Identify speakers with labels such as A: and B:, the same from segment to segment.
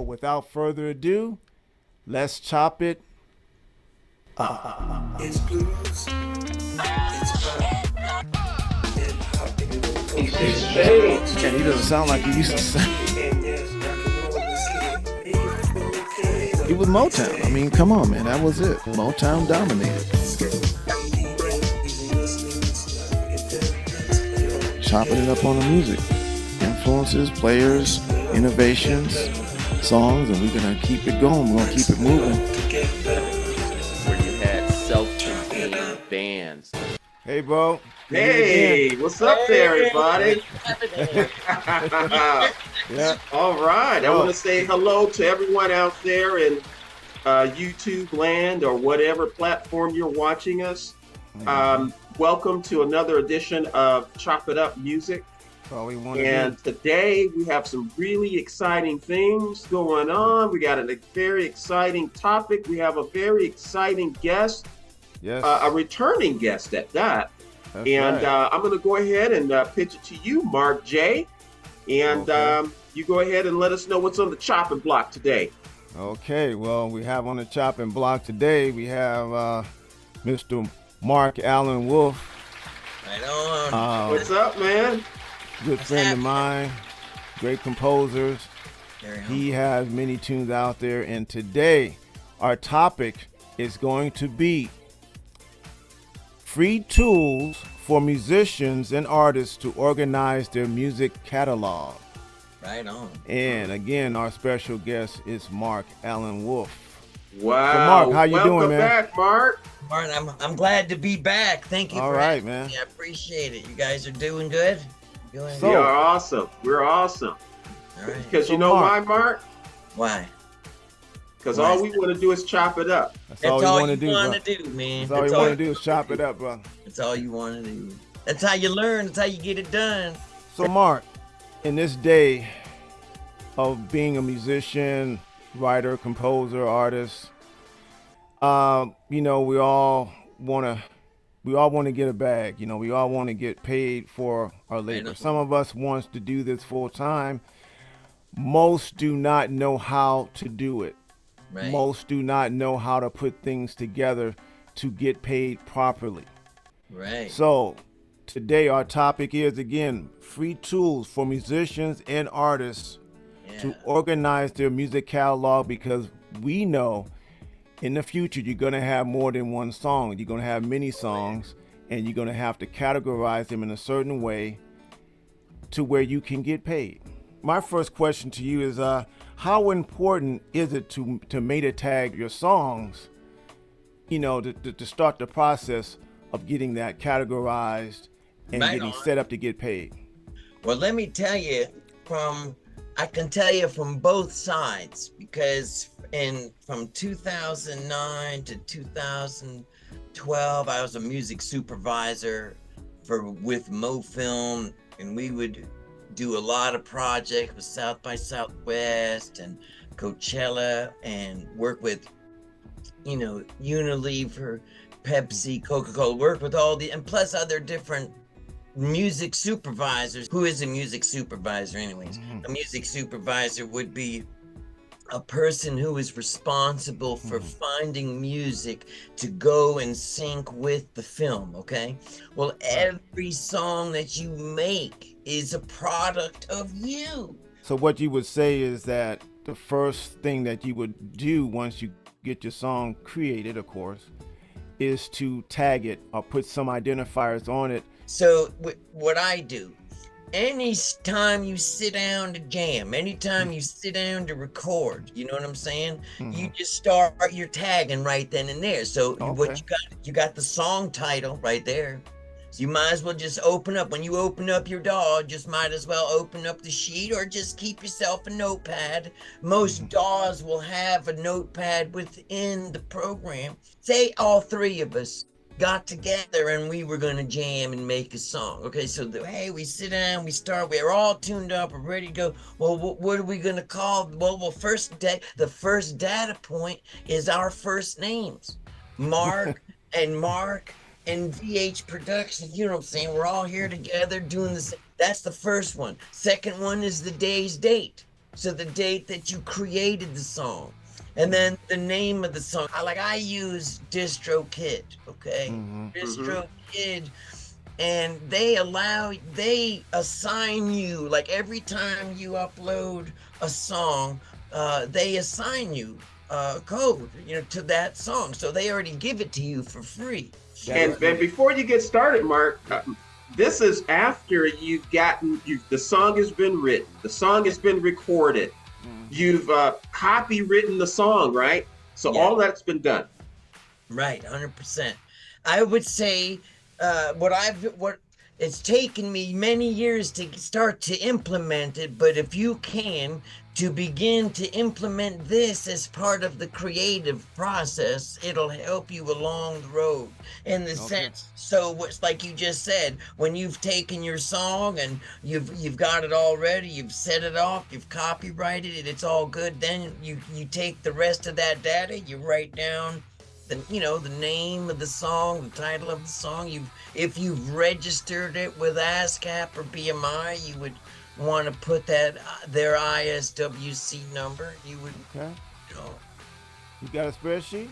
A: So without further ado, let's chop it.
B: It's blues. It's pop.
A: And he doesn't sound like he used to sound. He was Motown. I mean, come on, man. That was it. Motown dominated. Chopping it up on the music. Influences, players, innovations, songs, and we're going to keep it going. We're going to keep it moving.
C: Where you had self-contained bands.
A: Hey, bro.
D: Hey, what's up there, everybody?
A: Yeah.
D: All right. I want to say hello to everyone out there in YouTube land or whatever platform you're watching us. Welcome to another edition of Chop It Up Music.
A: That's all we want to
D: And
A: do.
D: today we have some really exciting things going on. We got a very exciting topic. We have a very exciting guest,
A: Yes.
D: a returning guest at that.
A: That's
D: And
A: right.
D: I'm going to go ahead and pitch it to you, Mark J. And
A: Okay.
D: you go ahead and let us know what's on the chopping block today.
A: Okay, well, we have on the chopping block today, we have Mr. Mark Allan Wolfe,
B: Right on.
D: What's up, man?
A: good friend of mine, great composers. He has many tunes out there, and today our topic is going to be free tools for musicians and artists to organize their music catalog.
B: Right on.
A: And again, our special guest is Mark Allan Wolfe.
D: Wow.
A: So, Mark, how you
D: Welcome
A: doing, man?
D: back, Mark.
B: Martin, I'm glad to be back. Thank you
A: All
B: for
A: right,
B: having
A: man.
B: me. I appreciate it. You guys are doing good? Doing
A: So-
D: We
B: good?
D: are awesome. We're awesome.
B: All right.
D: Because
A: So,
D: you know
A: Mark-
D: why, Mark?
B: Why?
D: Because
B: Why
D: all
B: is
D: we want to do is chop it up.
A: That's
B: That's
A: all we
B: all
A: want to
B: you
A: do,
B: want
A: bro.
B: to do, man.
A: That's all we want to do is chop it up, bro.
B: That's all you want to do. That's how you learn. That's how you get it done.
A: So, Mark, in this day of being a musician, writer, composer, artist, you know, we all want to get a bag. You know, we all want to get paid for our labor.
B: know.
A: Some of us wants to do this full time. Most do not know how to do it.
B: Right.
A: Most do not know how to put things together to get paid properly.
B: Right.
A: So today our topic is, again, free tools for musicians and artists to
B: Yeah.
A: organize their music catalog, because we know in the future you're going to have more than one song. You're going to have many songs, and you're going to have to categorize them in a certain way to where you can get paid. My first question to you is, how important is it to meta tag your songs, you know, to start the process of getting that categorized and
B: Right
A: getting
B: on.
A: set up to get paid?
B: Well, let me tell you I can tell you from both sides, because from 2009 to 2012, I was a music supervisor with MoFilm, and we would do a lot of projects with South by Southwest and Coachella, and work with, you know, Unilever, Pepsi, Coca-Cola, work with and plus other different music supervisors. Who is a music supervisor anyways? A music supervisor would be a person who is responsible for finding music to go and sync with the film, okay? Well, every song that you make is a product of you.
A: So what you would say is that the first thing that you would do once you get your song created, of course, is to tag it or put some identifiers on it.
B: So what I do, anytime you sit down to jam, anytime you sit down to record, you know what I'm saying? You just start your tagging right then and there. So what you got the song title right there. So you might as well just open up. When you open up your DAW, just might as well open up the sheet, or just keep yourself a notepad. Most DAWs will have a notepad within the program. Say all three of us got together and we were gonna jam and make a song. Okay, so hey, we sit down, we start, we're all tuned up, we're ready to go. Well, what are we gonna call? Well, the first data point is our first names, Mark and VH Productions. You know what I'm saying? We're all here together doing this. That's the first one. Second one is the day's date. So the date that you created the song, and then the name of the song. I use DistroKid, okay?
A: Mm-hmm.
B: DistroKid, and they assign you, like every time you upload a song, they assign you code, to that song. So they already give it to you for free.
D: And before you get started, Mark, this is after you've gotten the song has been written, the song has been recorded, you've copywritten the song, right? So all that's been done.
B: Right, 100%. I would say what it's taken me many years to start to implement it, but if you can, to begin to implement this as part of the creative process, it'll help you along the road in the sense. So what's like you just said, when you've taken your song and you've got it all ready, you've set it off, you've copyrighted it, it's all good. Then you take the rest of that data, you write down the name of the song, the title of the song. If you've registered it with ASCAP or BMI, you would want to put that their ISWC number. You would,
A: You got a spreadsheet?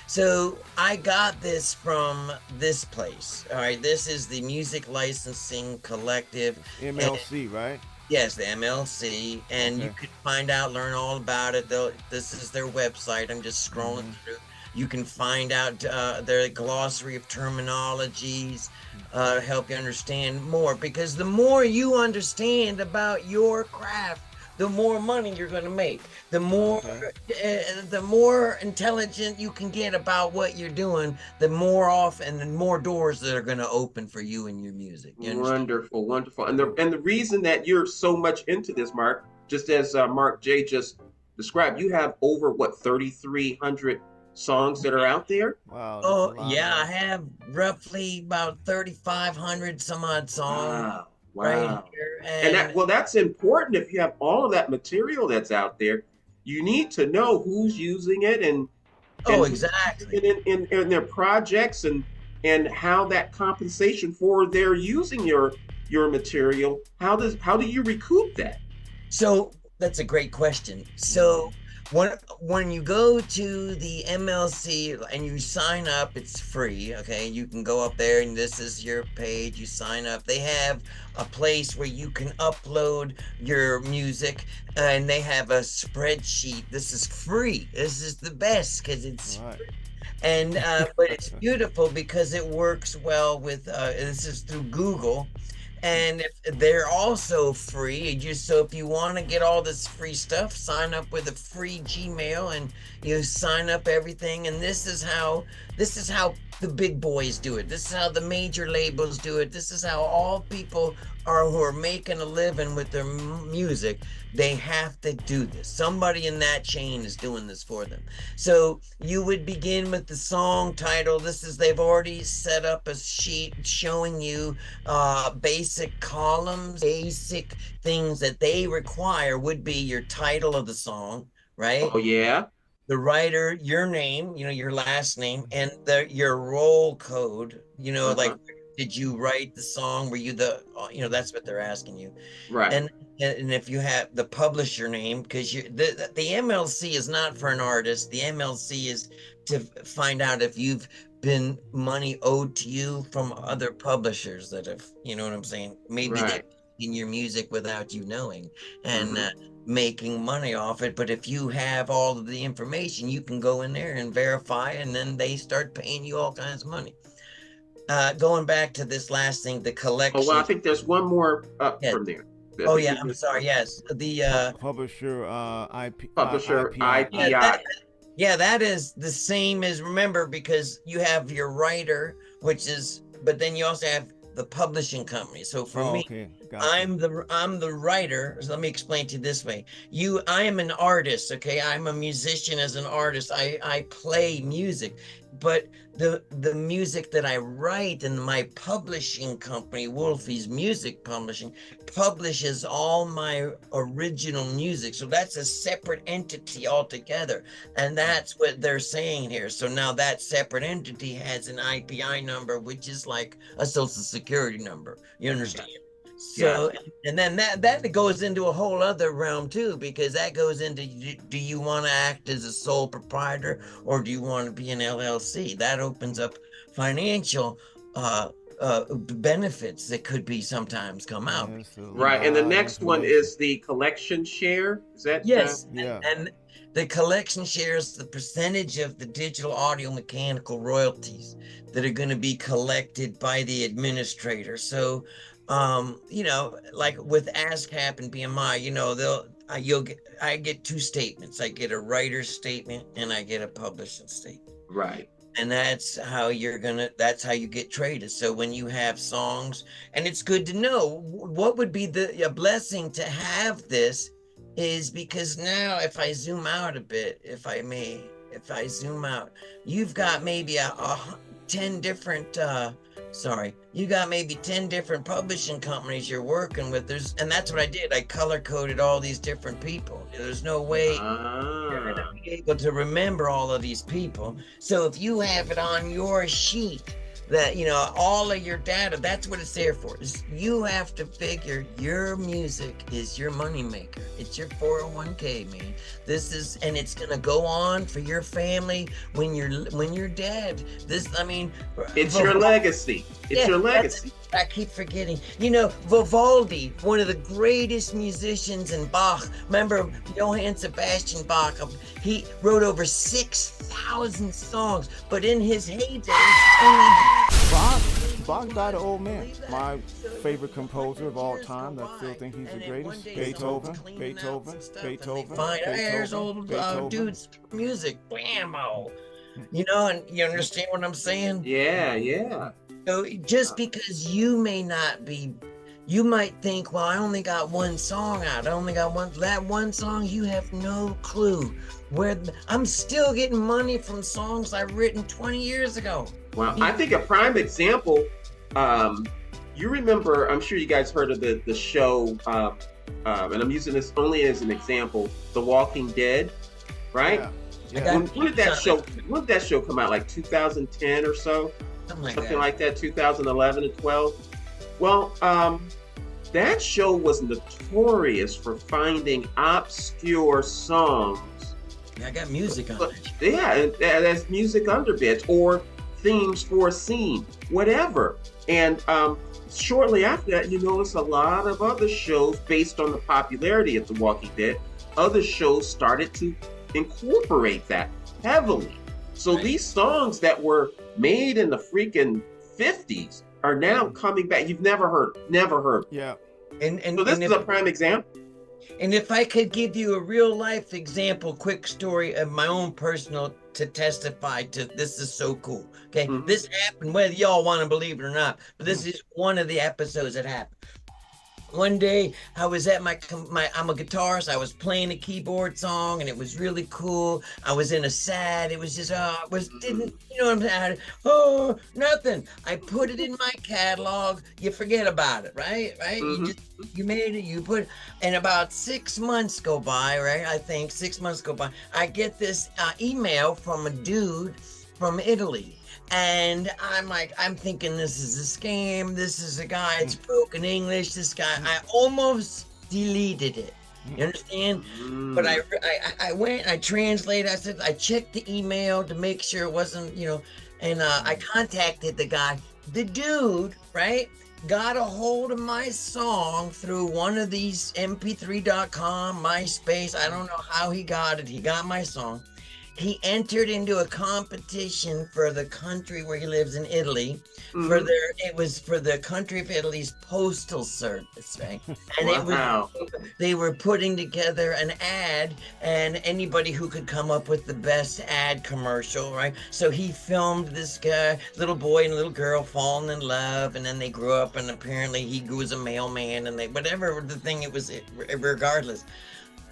B: So I got this from this place. All right, this is the Music Licensing Collective.
A: MLC, right?
B: Yes, the MLC, and you could learn all about it. This is their website. I'm just scrolling through. You can find out their glossary of terminologies, help you understand more. Because the more you understand about your craft, the more money you're going to make. The more intelligent you can get about what you're doing, the more doors that are going to open for you and your music.
D: Wonderful, wonderful. And the reason that you're so much into this, Mark, just as Mark J just described, you have over 3,300 songs that are out there.
A: Wow.
B: Oh yeah, I have roughly about 3,500 some odd songs.
D: Wow.
B: Right here.
D: And that's important. If you have all of that material that's out there, you need to know who's using it and
B: exactly
D: in their projects and how that compensation for their using your material. How do you recoup that?
B: So that's a great question. So when you go to the MLC and you sign up, it's free. Okay, you can go up there and this is your page. You sign up. They have a place where you can upload your music, and they have a spreadsheet. This is free. This is the best because it's free. And but it's beautiful because it works well with this is through Google. And if they're also free, so if you want to get all this free stuff, sign up with a free Gmail and you sign up everything. And this is how the big boys do it. This is how the major labels do it. This is how all people who are making a living with their music. They have to do this. Somebody in that chain is doing this for them. So you would begin with the song title. They've already set up a sheet showing you basic columns, basic things that they require would be your title of the song, right?
D: Oh yeah.
B: The writer, your name, your last name, and your roll code, like, did you write the song? Were you that's what they're asking you.
D: Right.
B: And if you have the publisher name, because the MLC is not for an artist. The MLC is to find out if you've been money owed to you from other publishers that have, you know what I'm saying? Maybe they're in your music without you knowing and making money off it. But if you have all of the information, you can go in there and verify, and then they start paying you all kinds of money. Going back to this last thing, the collection.
D: Oh, well, I think there's one more from there.
B: Oh yeah, I'm sorry. Yes, the
A: publisher IP.
D: Publisher IPI.
B: That is the same as, remember, because you have your writer, but then you also have the publishing company. So for me, gotcha. I'm the writer. So let me explain to you this way. I am an artist. Okay, I'm a musician. As an artist, I play music, but the music that I write and my publishing company, Wolfe's Music Publishing, publishes all my original music. So that's a separate entity altogether. And that's what they're saying here. So now that separate entity has an IPI number, which is like a social security number. You understand? So, and then that goes into a whole other realm too, because that goes into, do you want to act as a sole proprietor or do you want to be an LLC? That opens up financial benefits that could be sometimes come out.
D: Right. And the next one is the collection share. Is that?
B: Yes.
A: Yeah.
B: And the collection share is the percentage of the digital audio mechanical royalties that are going to be collected by the administrator. So, you know, like with ASCAP and BMI, you know, I get two statements. I get a writer's statement and I get a publishing statement.
D: Right.
B: And that's how you get traded. So when you have songs, and it's good to know what would be a blessing to have this is because now if I zoom out a bit, if I zoom out, you've got maybe 10 different, you got maybe 10 different publishing companies you're working with. And that's what I did. I color coded all these different people. There's no way you're going to be able to remember all of these people. So if you have it on your sheet, that, you know, all of your data, that's what it's there for. You have to figure your music is your moneymaker. It's your 401k, man. And it's gonna go on for your family when you're dead. It's
D: your legacy. It's your legacy.
B: I keep forgetting. You know, Vivaldi, one of the greatest musicians, in Bach. Remember Johann Sebastian Bach? He wrote over 6,000 songs, but in his heyday,
A: Bach died an old man. My favorite composer of all time. I still think he's the greatest. Beethoven.
B: There's old dude's music. Blammo. You know, and you understand what I'm saying?
D: Yeah.
B: So just because you might think, well, I only got one song out. That one song, you have no clue I'm still getting money from songs I've written 20 years ago.
D: Well, I think a prime example, you remember, I'm sure you guys heard of the show, and I'm using this only as an example, The Walking Dead, right?
A: Yeah.
D: When did that show come out? Like 2010 or so? Something like that, 2011 and 12. Well, that show was notorious for finding obscure songs.
B: Yeah, I got music on it.
D: Yeah, and that's music underbits or themes for a scene, whatever. And shortly after that, you notice a lot of other shows based on the popularity of The Walking Dead. Other shows started to incorporate that heavily. So these songs that were made in the freaking 50s are now coming back. You've never heard.
A: Yeah.
B: And
D: so this is a prime example.
B: And if I could give you a real life example, quick story of my own personal to testify to, this is so cool. Okay. Mm-hmm. This happened, whether y'all want to believe it or not, but this is one of the episodes that happened. One day I was at I'm a guitarist. I was playing a keyboard song and it was really cool. I was in a sad, it was just, didn't, you know what I'm saying? Nothing. I put it in my catalog. You forget about it, right? Mm-hmm. You made it, you put, and about 6 months go by, right? I think 6 months go by. I get this email from a dude from Italy. And I'm thinking this is a scam. This is a guy, it's broken English. This guy, I almost deleted it. You understand? But I went, I translated, I checked the email to make sure it wasn't, you know, and I contacted the guy. The dude, right, got a hold of my song through one of these mp3.com, MySpace. I don't know how he got it. He got my song. He entered into a competition for the country where he lives in Italy. Mm-hmm. It was for the country of Italy's postal service, right? And they were putting together an ad, and anybody who could come up with the best ad commercial, right? So he filmed this guy, little boy and little girl falling in love, and then they grew up, and apparently he was a mailman, and whatever the thing it was, regardless,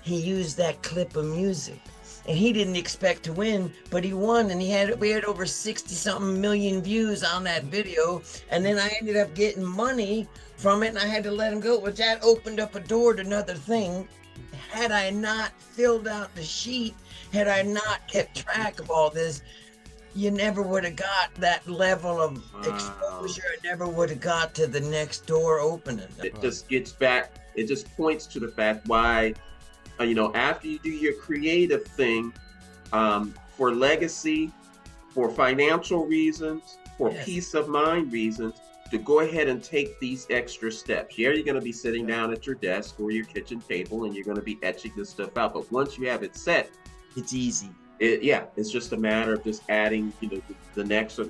B: he used that clip of music. And he didn't expect to win, but he won, and we had over 60-something million views on that video. And then I ended up getting money from it, and I had to let him go. But that opened up a door to another thing. Had I not filled out the sheet, had I not kept track of all this, you never would have got that level of exposure. I never would have got to the next door opening.
D: It just gets back. It just points to the fact why, after you do your creative thing, for legacy, for financial reasons, for peace of mind reasons, to go ahead and take these extra steps. Yeah, you're going to be sitting down at your desk or your kitchen table and you're going to be etching this stuff out. But once you have it set,
B: it's easy.
D: It's just a matter of just adding, the next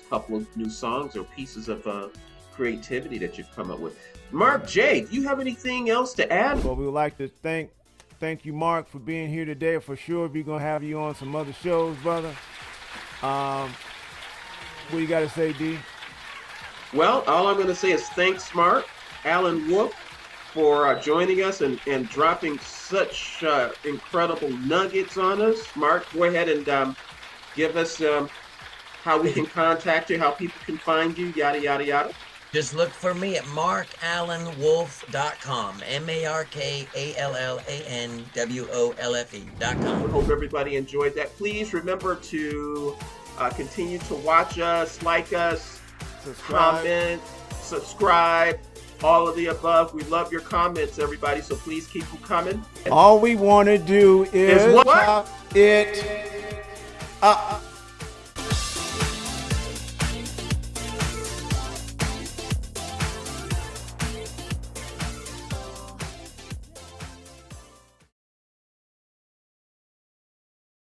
D: couple of new songs or pieces of creativity that you've come up with. Mark J, do you have anything else to add?
A: Well, we would like to thank you, Mark, for being here today. For sure, we're gonna have you on some other shows, brother. What do you got to say, D?
D: Well, all I'm going to say is thanks, Mark Allan Wolfe, for joining us and dropping such incredible nuggets on us. Mark, go ahead and give us how we can contact you, how people can find you, yada, yada, yada.
B: Just look for me at markallanwolfe.com, markallanwolfe.com.
D: I hope everybody enjoyed that. Please remember to continue to watch us, like us, comment, subscribe, all of the above. We love your comments, everybody, so please keep them coming.
A: All we want to do is
D: what?
A: top it up.